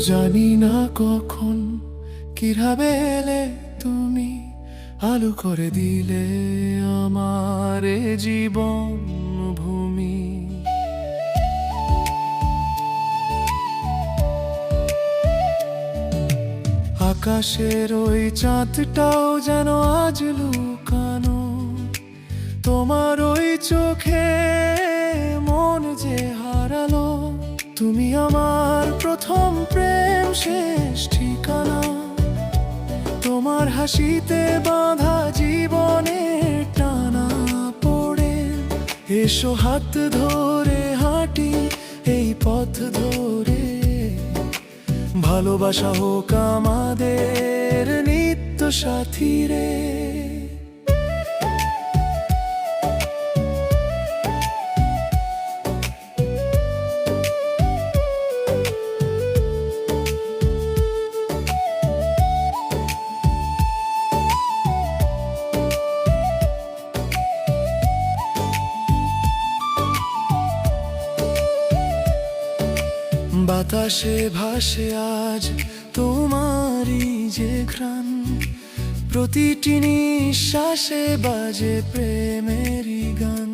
জানি না কখন কিভাবে এলে তুমি, আলো করে দিলে আমার এ জীবন ভূমি। আকাশের ওই চাঁদটাও যেন আজ লুকানো, তোমার ওই চোখে মন যে হারালো। তুমি আমার প্রথম প্রেম, শেষ ঠিকানা, তোমার হাসিতে বাঁধা জীবনের টানা পড়ে। এসো হাত ধরে হাঁটি এই পথ ধরে, ভালোবাসা হোক আমাদের নিত্য সাথী রে। বাতাসে ভাসে আজ তোমারই যে ঘ্রাণ, প্রতিটি নিঃশ্বাসে বাজে প্রেমেরই গান।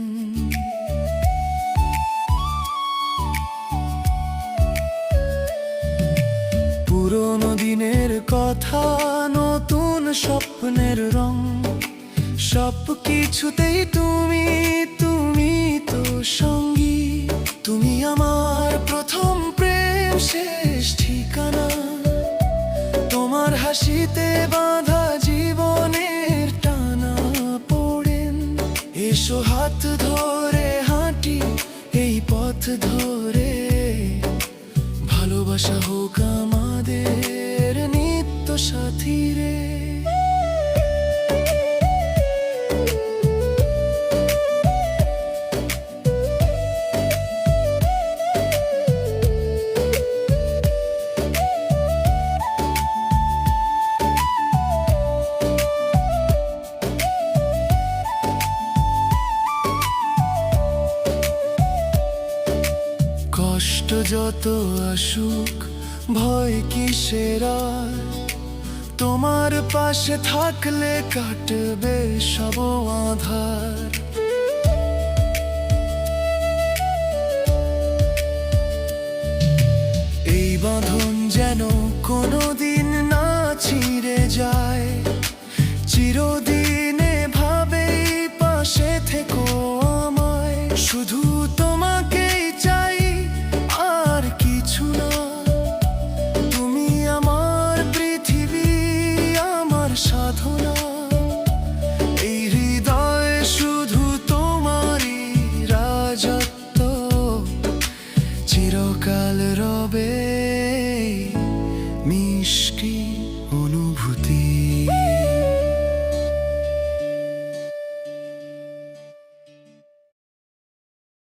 পুরনো দিনের কথা, নতুন স্বপ্নের রং, সব কিছুতেই তুমি তুমি তো সঙ্গী। তুমি আমার প্রথম প্রেম, শেষ ঠিকানা, তোমার হাসিতে বাঁধা জীবনের টানা পড়েন। এসো হাত ধরে হাঁটি এই পথ ধরে, ভালোবাসা হোক আমাদের নিত্য সাথী রে। কষ্ট যত আসুক ভয় কিসের আর, তোমার পাশে থাকলে কাটবে সব আঁধার। এই বাঁধন যেন কোনোদিন না ছিঁড়ে যায়, চিরদিন এভাবেই পাশে থেকো আমায়। শুধু তোমাকেই চাই আর কিছু না, তুমি আমার পৃথিবী, আমার সাধনা। এই হৃদয়ে শুধু তোমারই রাজত্ব, চিরকাল রবে।